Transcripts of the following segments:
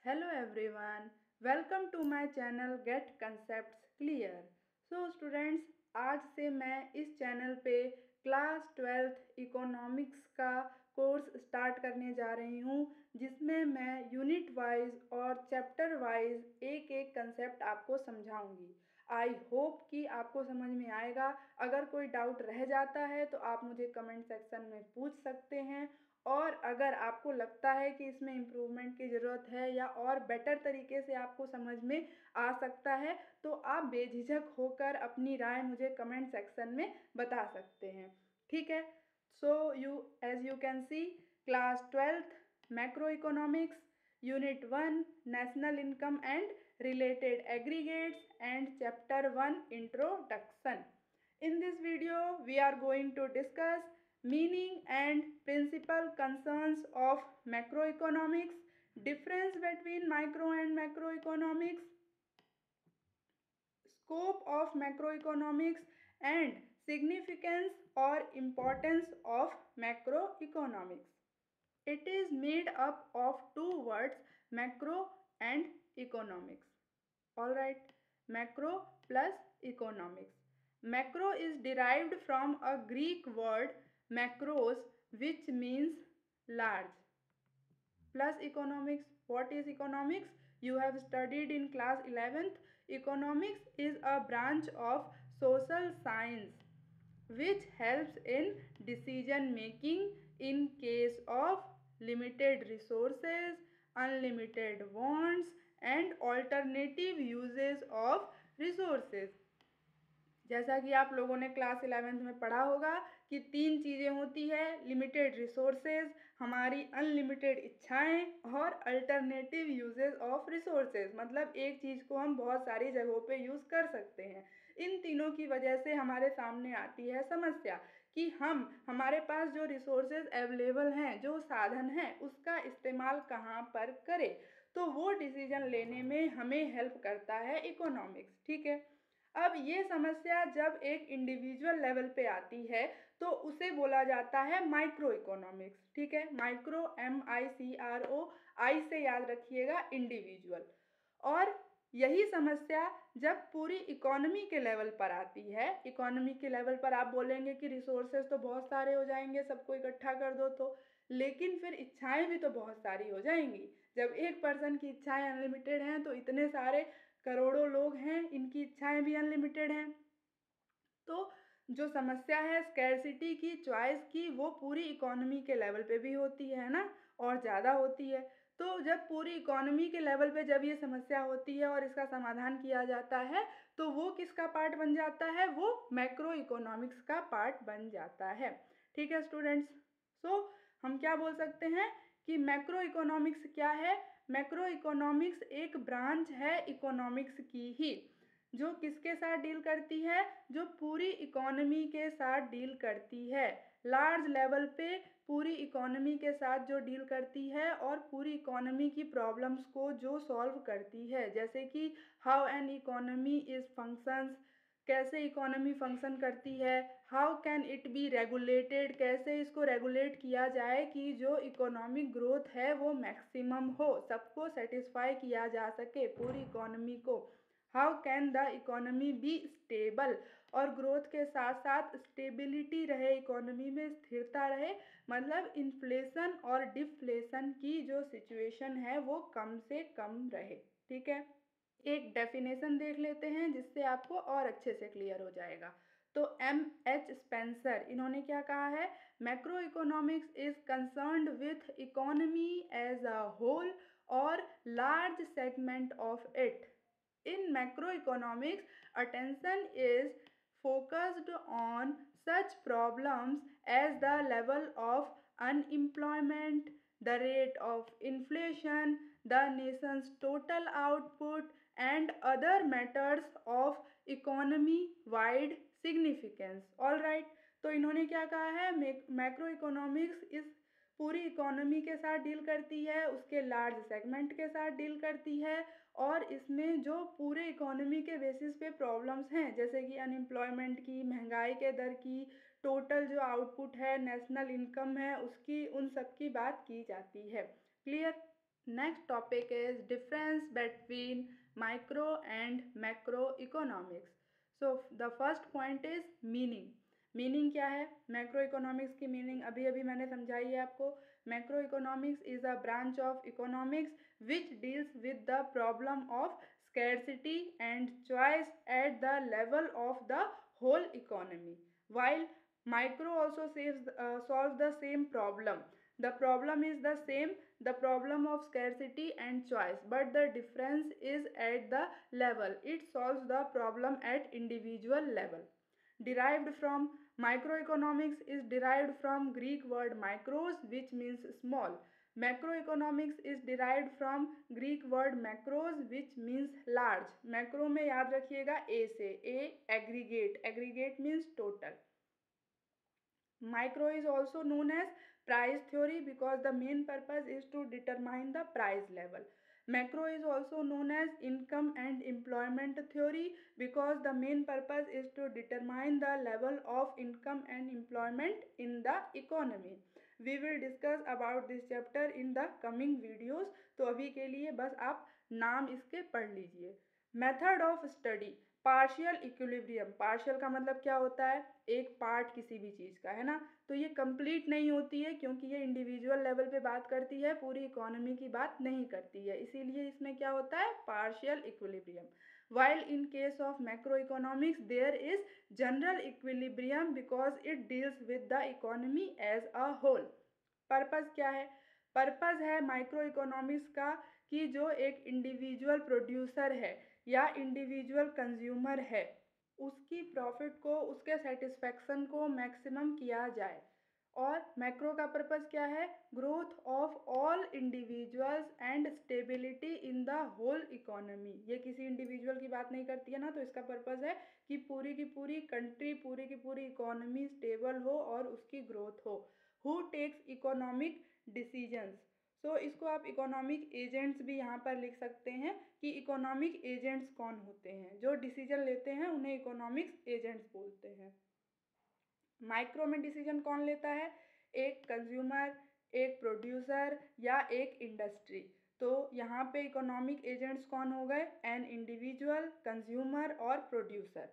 Hello everyone, welcome to my channel Get Concepts Clear. So students, आज से मैं इस चैनल पे क्लास 12th इकोनॉमिक्स का कोर्स स्टार्ट करने जा रही हूँ, जिसमें मैं यूनिट वाइज और चैप्टर वाइज एक एक कंसेप्ट आपको समझाऊंगी। आई होप कि आपको समझ में आएगा। अगर कोई डाउट रह जाता है तो आप मुझे कमेंट सेक्शन में पूछ सकते हैं, और अगर आपको लगता है कि इसमें इम्प्रूवमेंट की ज़रूरत है या और बेटर तरीके से आपको समझ में आ सकता है, तो आप बेझिझक होकर अपनी राय मुझे कमेंट सेक्शन में बता सकते हैं। ठीक है। So as you can see, class 12th macro economics, unit 1 national income and related aggregates, and chapter 1 introduction. In this video we are going to discuss meaning and principal concerns of macroeconomics, difference between micro and macroeconomics, scope of macroeconomics, and significance or importance of macroeconomics. It is made up of two words, macro and economics. Alright, macro plus economics. Macro is derived from a Greek word macros, which means large. Plus economics. What is economics? You have studied in class 11th. Economics is a branch of social science which helps in decision making in case of limited resources, unlimited wants, and alternative uses of resources. जैसा कि आप लोगों ने class 11th में पढ़ा होगा कि तीन चीज़ें होती है, लिमिटेड रिसोर्सेज, हमारी अनलिमिटेड इच्छाएं, और अल्टरनेटिव यूजेस ऑफ रिसोर्सेज, मतलब एक चीज़ को हम बहुत सारी जगहों पे यूज़ कर सकते हैं। इन तीनों की वजह से हमारे सामने आती है समस्या कि हमारे पास जो रिसोर्सेज अवेलेबल हैं, जो साधन हैं, उसका इस्तेमाल कहाँ पर करें। तो वो डिसीजन लेने में हमें हेल्प करता है इकोनॉमिक्स। ठीक है। अब ये समस्या जब एक इंडिविजुअल लेवल पे आती है तो उसे बोला जाता है माइक्रो इकोनॉमिक्स। ठीक है। माइक्रो, MICRO, आई से याद रखिएगा, इंडिविजुअल। और यही समस्या जब पूरी इकोनॉमी के लेवल पर आती है, इकोनॉमी के लेवल पर आप बोलेंगे कि रिसोर्सेज तो बहुत सारे हो जाएंगे, सबको इकट्ठा कर दो तो, लेकिन फिर इच्छाएं भी तो बहुत सारी हो जाएंगी। जब एक पर्सन की इच्छाएं अनलिमिटेड हैं तो इतने सारे करोड़ों लोग हैं, इनकी इच्छाएं भी अनलिमिटेड हैं। तो जो समस्या है स्कैरसिटी की, चॉइस की, वो पूरी इकोनॉमी के लेवल पे भी होती है ना, और ज़्यादा होती है। तो जब पूरी इकोनॉमी के लेवल पे जब ये समस्या होती है और इसका समाधान किया जाता है, तो वो किसका पार्ट बन जाता है? वो मैक्रो इकोनॉमिक्स का पार्ट बन जाता है। ठीक है स्टूडेंट्स। सो हम क्या बोल सकते हैं कि मैक्रो इकोनॉमिक्स क्या है? मैक्रो इकोनॉमिक्स एक ब्रांच है इकोनॉमिक्स की ही, जो किसके साथ डील करती है? जो पूरी इकोनॉमी के साथ डील करती है, लार्ज लेवल पे पूरी इकोनॉमी के साथ जो डील करती है, और पूरी इकोनॉमी की प्रॉब्लम्स को जो सॉल्व करती है। जैसे कि how an economy is functions, कैसे इकोनॉमी फंक्शन करती है, how can it be regulated, कैसे इसको रेगुलेट किया जाए कि जो इकोनॉमिक ग्रोथ है वो मैक्सिमम हो, सबको सेटिस्फाई किया जा सके पूरी इकोनॉमी को। How can the economy be stable, और ग्रोथ के साथ साथ स्टेबिलिटी रहे, इकोनॉमी में स्थिरता रहे, मतलब इन्फ्लेशन और डिफ्लेशन की जो सिचुएशन है वो कम से कम रहे। ठीक है। एक डेफिनेशन देख लेते हैं जिससे आपको और अच्छे से क्लियर हो जाएगा। तो MH स्पेंसर, इन्होंने क्या कहा है? Macroeconomics is concerned with economy as a whole और large segment of it. In macroeconomics, attention is focused on such problems as the level of unemployment, the rate of inflation, the nation's total output, and other matters of economy-wide significance. All right, तो इन्होंने क्या कहा है? Macro economics इस पूरी economy के साथ deal करती है, उसके लार्ज सेगमेंट के साथ डील करती है, और इसमें जो पूरे इकोनॉमी के बेसिस पे प्रॉब्लम्स हैं, जैसे कि अनएम्प्लॉयमेंट की, महंगाई के दर की, टोटल जो आउटपुट है, नेशनल इनकम है उसकी, उन सब की बात की जाती है। Clear? Next topic is difference between micro and macroeconomics. So the first point is meaning. Meaning क्या है? मैक्रो इकोनॉमिक्स की मीनिंग अभी अभी मैंने समझाई है आपको. Macro economics is a branch of economics which deals with the problem of scarcity and choice at the level of the whole economy, while micro also solves the same problem. The problem is the same, the problem of scarcity and choice, but the difference is at the level. It solves the problem at individual level. Derived from microeconomics is derived from Greek word micros, which means small. Macroeconomics is derived from Greek word macros, which means large. Macro में याद रखिएगा A से. A aggregate. Aggregate means total. Micro is also known as price theory because the main purpose is to determine the price level. Macro is also known as income and employment theory because the main purpose is to determine the level of income and employment in the economy. We will discuss about this chapter in the coming videos. तो अभी के लिए बस आप नाम इसके पढ़ लीजिए. Method of study. Partial equilibrium. Partial का मतलब क्या होता है? एक पार्ट किसी भी चीज़ का, है ना. तो ये कंप्लीट नहीं होती है क्योंकि ये इंडिविजुअल लेवल पे बात करती है, पूरी इकोनॉमी की बात नहीं करती है, इसीलिए इसमें क्या होता है? Partial equilibrium. while in case of macroeconomics there is general equilibrium because it deals with the economy as a whole. Purpose क्या है? पर्पस है माइक्रो इकोनॉमिक्स का कि जो एक इंडिविजुअल प्रोड्यूसर है या इंडिविजुअल कंज्यूमर है उसकी प्रॉफिट को, उसके सेटिस्फेक्शन को मैक्सिमम किया जाए. और मैक्रो का पर्पस क्या है? Growth of all individuals and stability in the whole economy. ये किसी इंडिविजुअल की बात नहीं करती है ना, तो इसका पर्पस है कि पूरी की पूरी कंट्री, पूरी की पूरी इकोनॉमी स्टेबल हो और उसकी ग्रोथ हो. Who takes economic decisions. So इसको आप इकोनॉमिक एजेंट्स भी यहाँ पर लिख सकते हैं कि इकोनॉमिक एजेंट्स कौन होते हैं. जो डिसीजन लेते हैं उन्हें इकोनॉमिक्स एजेंट्स बोलते हैं. माइक्रो में डिसीजन कौन लेता है? एक कंज्यूमर, एक प्रोड्यूसर या एक इंडस्ट्री. तो यहाँ पे इकोनॉमिक एजेंट्स कौन हो गए? एन इंडिविजुअल, कंज्यूमर और प्रोड्यूसर.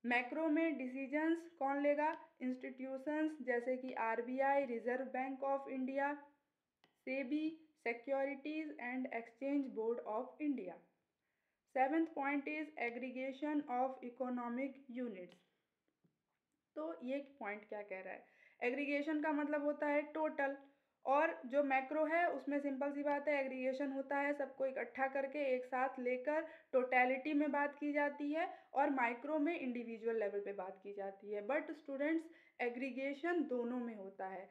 मैक्रो में डिसीजंस कौन लेगा? इंस्टीट्यूशंस जैसे कि RBI, reserve bank of India, SEBI, securities and exchange board of India. Seventh point is aggregation of economic units. तो ये पॉइंट क्या कह रहा है? एग्रीगेशन का मतलब होता है टोटल, और जो मैक्रो है उसमें सिंपल सी बात है, एग्रीगेशन होता है सबको इकट्ठा करके एक साथ लेकर टोटलिटी में बात की जाती है, और माइक्रो में इंडिविजुअल लेवल पे बात की जाती है. बट स्टूडेंट्स, एग्रीगेशन दोनों में होता है.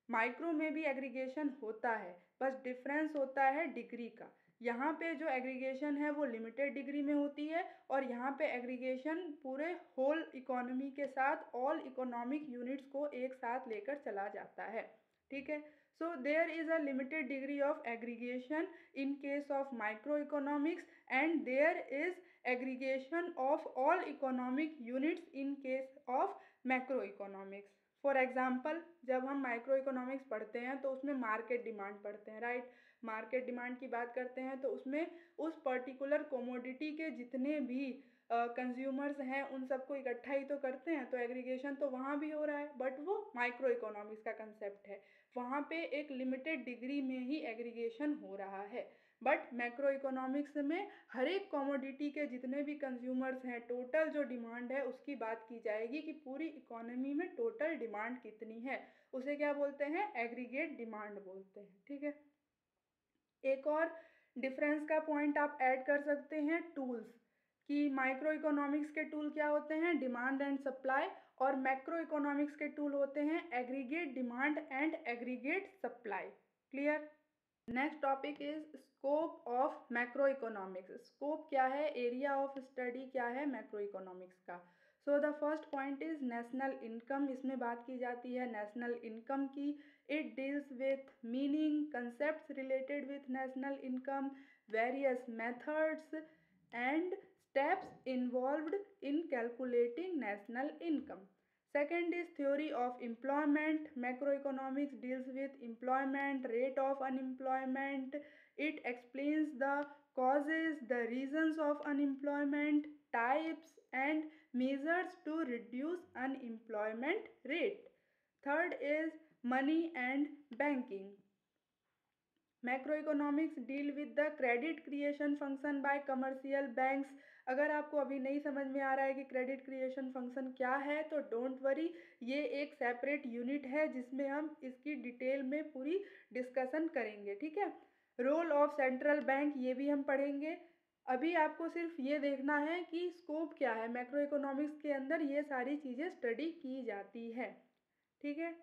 माइक्रो में भी एग्रीगेशन होता है, बस डिफरेंस होता है डिग्री का. यहाँ पे जो एग्रीगेशन है वो लिमिटेड डिग्री में होती है, और यहाँ पे एग्रीगेशन पूरे होल इकोनॉमी के साथ ऑल इकोनॉमिक यूनिट्स को एक साथ लेकर चला जाता है. ठीक है. So there is a limited degree of aggregation in case of micro economics and there is aggregation of all economic units in case of macro economics. For example, जब हम माइक्रो इकोनॉमिक्स पढ़ते हैं तो उसमें मार्केट डिमांड पढ़ते हैं, right. Market demand की बात करते हैं तो उसमें उस पर्टिकुलर कोमोडिटी के जितने भी कंज्यूमर्स हैं उन सबको इकट्ठा ही तो करते हैं, तो एग्रीगेशन तो वहाँ भी हो रहा है, बट वो माइक्रो इकोनॉमिक्स का कंसेप्ट है. वहाँ पे एक लिमिटेड डिग्री में ही एग्रीगेशन हो रहा है. बट मैक्रो इकोनॉमिक्स में हर एक कॉमोडिटी के जितने भी कंज्यूमर्स हैं, टोटल जो डिमांड है उसकी बात की जाएगी कि पूरी इकोनॉमी में टोटल डिमांड कितनी है. उसे क्या बोलते हैं? एग्रीगेट डिमांड बोलते हैं. ठीक है. एक और डिफरेंस का पॉइंट आप ऐड कर सकते हैं, टूल्स. कि माइक्रो इकोनॉमिक्स के टूल क्या होते हैं? Demand and supply. और मैक्रो इकोनॉमिक्स के टूल होते हैं aggregate demand and aggregate supply. Clear. Next topic is scope of macro economics. Scope क्या है? एरिया ऑफ स्टडी क्या है मैक्रो इकोनॉमिक्स का? So the first point is national income. इसमें बात की जाती है नेशनल इनकम की. It deals with meaning, concepts related with national income, various methods and steps involved in calculating national income. Second is theory of employment. Macroeconomics deals with employment, rate of unemployment. It explains the causes, the reasons of unemployment, types, and measures to reduce unemployment rate. Third is money and banking. Macroeconomics deal with the credit creation function by commercial banks. अगर आपको अभी नहीं समझ में आ रहा है कि credit creation function क्या है तो डोंट वरी, ये एक सेपरेट यूनिट है जिसमें हम इसकी डिटेल में पूरी डिस्कशन करेंगे. ठीक है. रोल ऑफ सेंट्रल बैंक ये भी हम पढ़ेंगे. अभी आपको सिर्फ ये देखना है कि स्कोप क्या है. मैक्रो इकोनॉमिक्स के अंदर ये सारी चीज़ें स्टडी की जाती है. ठीक है.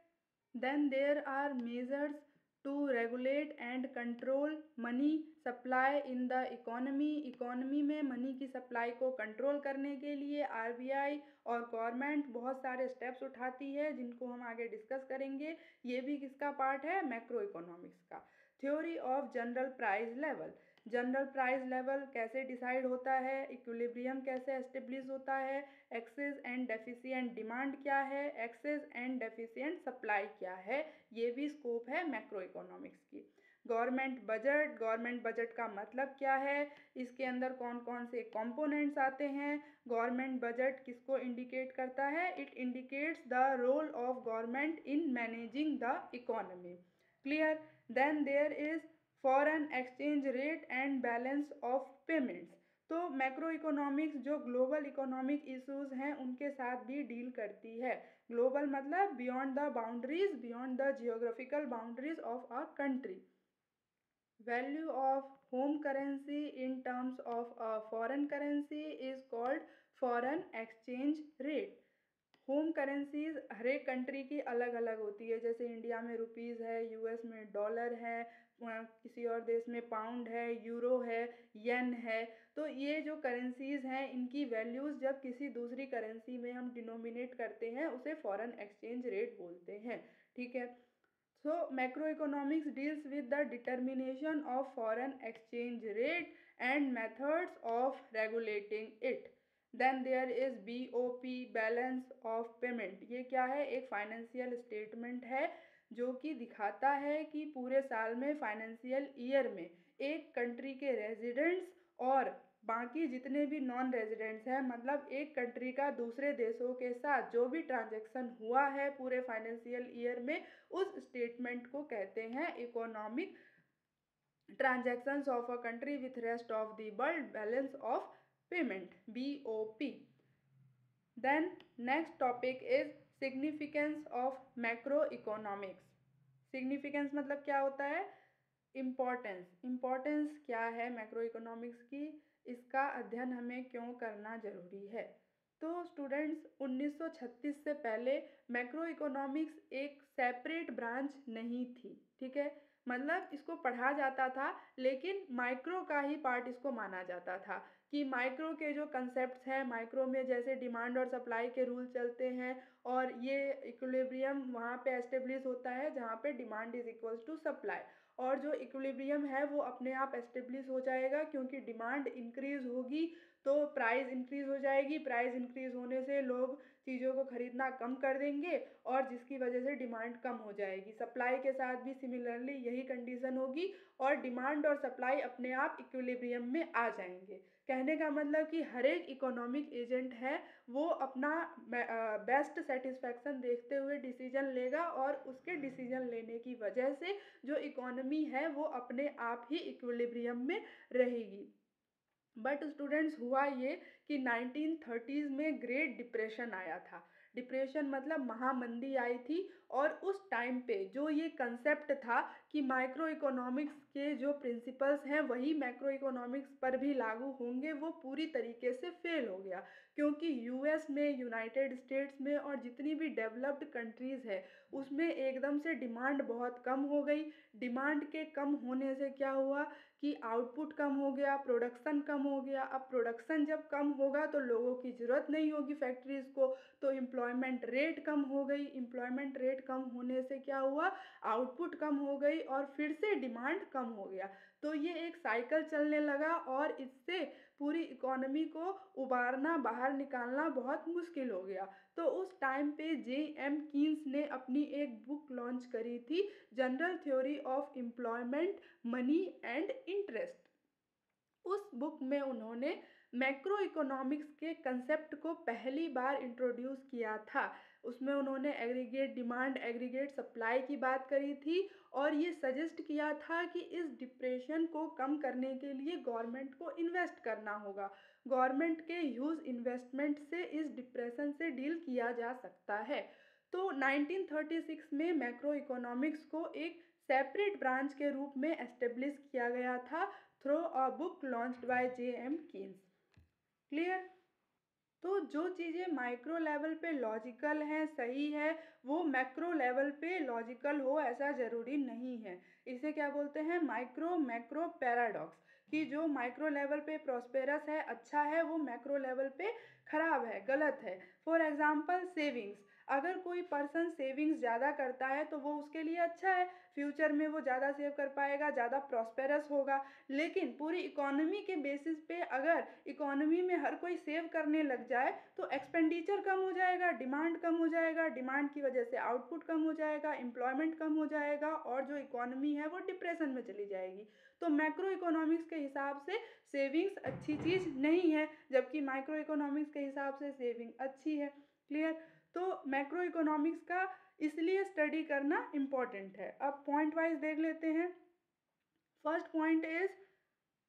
Then there are measures to regulate and control money supply in the economy. Economy में मनी की सप्लाई को कंट्रोल करने के लिए आरबीआई और गवर्नमेंट बहुत सारे स्टेप्स उठाती है जिनको हम आगे डिस्कस करेंगे. ये भी किसका पार्ट है? मैक्रो इकोनॉमिक्स का. Theory of general price level. General price level कैसे डिसाइड होता है, इक्विलिब्रियम कैसे एस्टेब्लिश होता है, एक्सेस एंड डेफिशिएंट डिमांड क्या है, एक्सेस एंड डेफिशिएंट सप्लाई क्या है, ये भी स्कोप है मैक्रो इकोनॉमिक्स की. Government budget. गवर्नमेंट बजट का मतलब क्या है, इसके अंदर कौन कौन से कंपोनेंट्स आते हैं. गवर्नमेंट बजट किसको इंडिकेट करता है? It indicates the role of government in managing the economy. Clear. Then there is foreign exchange rate and balance of payments. तो मैक्रो इकोनॉमिक्स जो ग्लोबल इकोनॉमिक इश्यूज हैं उनके साथ भी डील करती है. ग्लोबल मतलब beyond the boundaries, beyond the geographical boundaries of a country. Value of home currency in terms of a foreign currency is called foreign exchange rate. Home currencies हर एक country की अलग अलग होती है. जैसे इंडिया में रुपीज़ है, यूएस में डॉलर है, किसी और देश में पाउंड है, यूरो है, येन है. तो ये जो करेंसीज हैं इनकी वैल्यूज़ जब किसी दूसरी करेंसी में हम डिनोमिनेट करते हैं उसे फॉरेन एक्सचेंज रेट बोलते हैं. ठीक है. So macroeconomics deals with the determination of foreign exchange rate and methods of regulating it. Then there is BOP, balance of payment. ये क्या है? एक फाइनेंशियल स्टेटमेंट है जो कि दिखाता है कि पूरे साल में फाइनेंशियल ईयर में एक कंट्री के रेजिडेंट्स और बाकी जितने भी नॉन रेजिडेंट्स हैं, मतलब एक कंट्री का दूसरे देशों के साथ जो भी ट्रांजैक्शन हुआ है पूरे फाइनेंशियल ईयर में, उस स्टेटमेंट को कहते हैं economic transactions of a country with rest of the world, balance of payment, BOP. Then next topic is significance of macro economics. Significance मतलब क्या होता है? इम्पॉर्टेंस. इम्पॉर्टेंस क्या है मैक्रो इकोनॉमिक्स की, इसका अध्ययन हमें क्यों करना ज़रूरी है. तो स्टूडेंट्स 1936 से पहले मैक्रो इकोनॉमिक्स एक सेपरेट ब्रांच नहीं थी. ठीक है. मतलब इसको पढ़ा जाता था लेकिन माइक्रो का ही पार्ट इसको माना जाता था कि माइक्रो के जो कंसेप्ट्स हैं, माइक्रो में जैसे डिमांड और सप्लाई के रूल चलते हैं और ये इक्विलिब्रियम वहाँ पे एस्टेब्लिश होता है जहाँ पे demand is equals to supply. और जो इक्विलिब्रियम है वो अपने आप एस्टेब्लिश हो जाएगा क्योंकि डिमांड इंक्रीज होगी तो प्राइस इंक्रीज हो जाएगी. प्राइस इंक्रीज होने से लोग चीज़ों को खरीदना कम कर देंगे और जिसकी वजह से डिमांड कम हो जाएगी. सप्लाई के साथ भी सिमिलरली यही कंडीशन होगी और डिमांड और सप्लाई अपने आप इक्विलिब्रियम में आ जाएंगे. कहने का मतलब कि हर एक इकोनॉमिक एजेंट है वो अपना बेस्ट सेटिस्फैक्शन देखते हुए डिसीजन लेगा और उसके डिसीजन लेने की वजह से जो इकोनॉमी है वो अपने आप ही इक्विलिब्रियम में रहेगी. बट स्टूडेंट्स हुआ ये कि 1930s में ग्रेट डिप्रेशन आया था. डिप्रेशन मतलब महामंदी आई थी और उस टाइम पे जो ये कंसेप्ट था कि माइक्रो इकोनॉमिक्स के जो प्रिंसिपल्स हैं वही मैक्रो इकोनॉमिक्स पर भी लागू होंगे, वो पूरी तरीके से फेल हो गया क्योंकि यूएस में, यूनाइटेड स्टेट्स में और जितनी भी डेवलप्ड कंट्रीज़ है उसमें एकदम से डिमांड बहुत कम हो गई. डिमांड के कम होने से क्या हुआ कि आउटपुट कम हो गया, प्रोडक्शन कम हो गया. अब प्रोडक्शन जब कम होगा तो लोगों की ज़रूरत नहीं होगी फैक्ट्रीज़ को, तो एम्प्लॉयमेंट रेट कम हो गई. एम्प्लॉयमेंट रेट कम होने से क्या हुआ? आउटपुट कम हो गई और फिर से डिमांड कम हो गया. तो ये एक साइकिल चलने लगा और इससे पूरी इकोनॉमी को उबारना, बाहर निकालना बहुत मुश्किल हो गया। तो उस टाइम पे जे.एम. कीन्स ने अपनी एक बुक लॉन्च करी थी, general theory of employment, money and interest. उस बुक में उन्होंने मैक्रो इकोनॉमिक्स के कंसेप्ट को पहली बार इंट्रोड्यूस किया था। उसमें उन्होंने एग्रीगेट डिमांड, एग्रीगेट सप्लाई की बात करी थी और ये सजेस्ट किया था कि इस डिप्रेशन को कम करने के लिए गवर्नमेंट को इन्वेस्ट करना होगा। गवर्नमेंट के ह्यूज इन्वेस्टमेंट से इस डिप्रेशन से डील किया जा सकता है। तो 1936 में मैक्रो इकोनॉमिक्स को एक सेपरेट ब्रांच के रूप में एस्टेब्लिश किया गया था through a book launched by J.M.. Keynes. Clear? तो जो चीज़ें माइक्रो लेवल पे लॉजिकल हैं, सही है, वो मैक्रो लेवल पे लॉजिकल हो ऐसा ज़रूरी नहीं है। इसे क्या बोलते हैं? Micro macro paradox. कि जो माइक्रो लेवल पे प्रॉस्पेरस है, अच्छा है, वो मैक्रो लेवल पे खराब है, गलत है। फॉर एग्जांपल सेविंग्स, अगर कोई पर्सन सेविंग्स ज़्यादा करता है तो वो उसके लिए अच्छा है, फ्यूचर में वो ज़्यादा सेव कर पाएगा, ज़्यादा प्रॉस्पेरस होगा। लेकिन पूरी इकोनॉमी के बेसिस पे अगर इकोनॉमी में हर कोई सेव करने लग जाए तो एक्सपेंडिचर कम हो जाएगा, डिमांड कम हो जाएगा, डिमांड की वजह से आउटपुट कम हो जाएगा, एम्प्लॉयमेंट कम हो जाएगा और जो इकोनॉमी है वो डिप्रेशन में चली जाएगी। तो मैक्रो इकोनॉमिक्स के हिसाब से सेविंग्स अच्छी चीज़ नहीं है, जबकि माइक्रो इकोनॉमिक्स के हिसाब से सेविंग अच्छी है। क्लियर? तो मैक्रो इकोनॉमिक्स का इसलिए स्टडी करना इम्पॉर्टेंट है। अब पॉइंट वाइज देख लेते हैं। First point is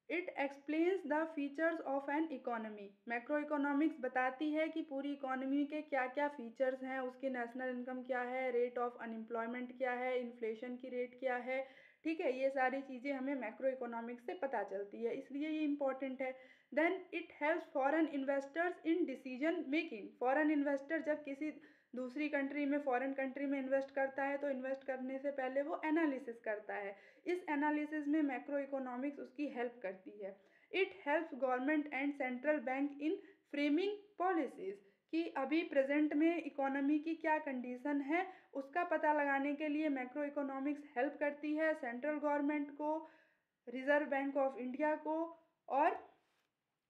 it explains the features of an economy. Macro economics बताती है कि पूरी इकोनॉमी के क्या क्या फीचर्स हैं, उसकी नेशनल इनकम क्या है, रेट ऑफ अनएम्प्लॉयमेंट क्या है, इन्फ्लेशन की रेट क्या है। ठीक है, ये सारी चीज़ें हमें मैक्रो इकोनॉमिक्स से पता चलती है, इसलिए ये इंपॉर्टेंट है। Then it helps foreign investors in decision making. Foreign investor जब किसी दूसरी कंट्री में, फॉरेन कंट्री में इन्वेस्ट करता है तो इन्वेस्ट करने से पहले वो एनालिसिस करता है। इस एनालिसिस में मैक्रो इकोनॉमिक्स उसकी हेल्प करती है। It helps government and central bank in framing policies, कि अभी प्रेजेंट में इकोनॉमी की क्या कंडीशन है उसका पता लगाने के लिए मैक्रो इकोनॉमिक्स हेल्प करती है सेंट्रल गवर्नमेंट को, रिजर्व बैंक ऑफ इंडिया को, और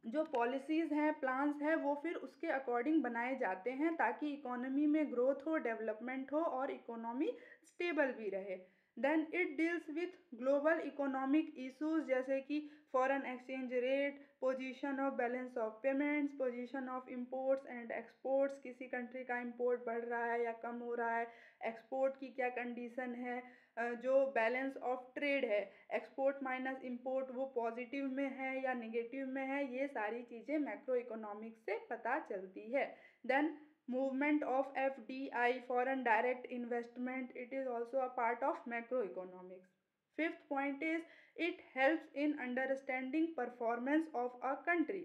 जो पॉलिसीज़ हैं, प्लान्स हैं, वो फिर उसके अकॉर्डिंग बनाए जाते हैं ताकि इकोनॉमी में ग्रोथ हो, डेवलपमेंट हो और इकोनॉमी स्टेबल भी रहे। Then it deals with global economic issues जैसे कि foreign exchange rate, position of balance of payments, position of imports and exports, किसी कंट्री का इंपोर्ट बढ़ रहा है या कम हो रहा है, एक्सपोर्ट की क्या कंडीशन है, जो बैलेंस ऑफ ट्रेड है, एक्सपोर्ट माइनस इंपोर्ट, वो पॉजिटिव में है या नेगेटिव में है, ये सारी चीज़ें मैक्रो इकोनॉमिक्स से पता चलती है। Then movement of FDI, foreign direct investment, it is also a part of macroeconomics. Fifth point is it helps in understanding performance of a country.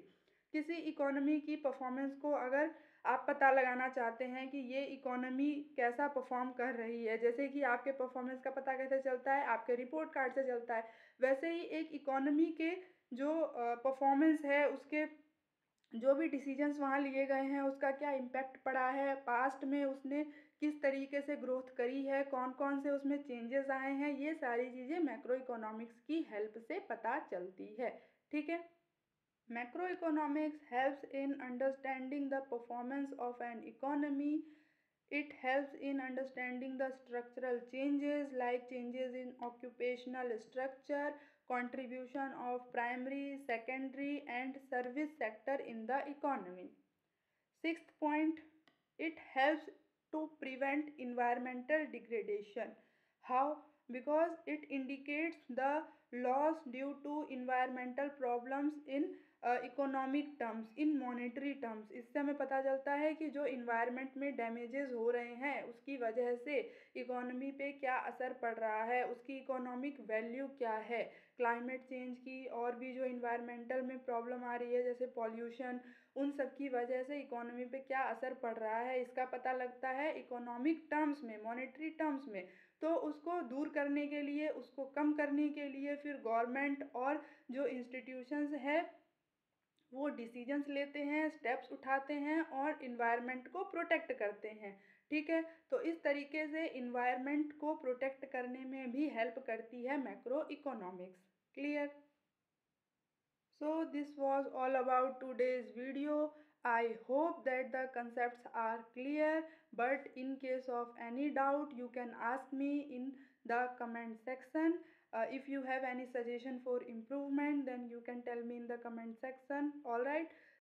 किसी इकोनॉमी की परफॉर्मेंस को अगर आप पता लगाना चाहते हैं कि ये इकोनॉमी कैसा परफॉर्म कर रही है, जैसे कि आपके परफॉर्मेंस का पता कैसे चलता है, आपके रिपोर्ट कार्ड से चलता है, वैसे ही एक इकोनॉमी के जो परफॉर्मेंस है, उसके जो भी डिसीजंस वहाँ लिए गए हैं उसका क्या इम्पैक्ट पड़ा है, पास्ट में उसने किस तरीके से ग्रोथ करी है, कौन कौन से उसमें चेंजेस आए हैं, ये सारी चीज़ें मैक्रो इकोनॉमिक्स की हेल्प से पता चलती है। ठीक है? Macroeconomics helps in understanding the performance of an economy. It helps in understanding the structural changes like changes in occupational structure, contribution of primary, secondary and service sector in the economy. Sixth point, it helps to prevent environmental degradation. How? Because it indicates the loss due to environmental problems in economic terms, in monetary terms. इससे हमें पता चलता है कि जो environment में damages हो रहे हैं उसकी वजह से इकोनॉमी पे क्या असर पड़ रहा है, उसकी इकोनॉमिक वैल्यू क्या है, क्लाइमेट चेंज की और भी जो इन्वायरमेंटल में प्रॉब्लम आ रही है जैसे पॉल्यूशन, उन सब की वजह से इकोनॉमी पे क्या असर पड़ रहा है, इसका पता लगता है इकोनॉमिक टर्म्स में, मॉनेटरी टर्म्स में। तो उसको दूर करने के लिए, उसको कम करने के लिए फिर गवर्नमेंट और जो इंस्टीट्यूशंस है वो डिसीजंस लेते हैं, स्टेप्स उठाते हैं और इन्वायरमेंट को प्रोटेक्ट करते हैं। ठीक है? तो इस तरीके से इन्वायरमेंट को प्रोटेक्ट करने में भी हेल्प करती है macro economics. Clear? So this was all about today's video. I hope that the concepts are clear, but in case of any doubt you can ask me in the comment section. If you have any suggestion for improvement, then you can tell me in the comment section. Alright.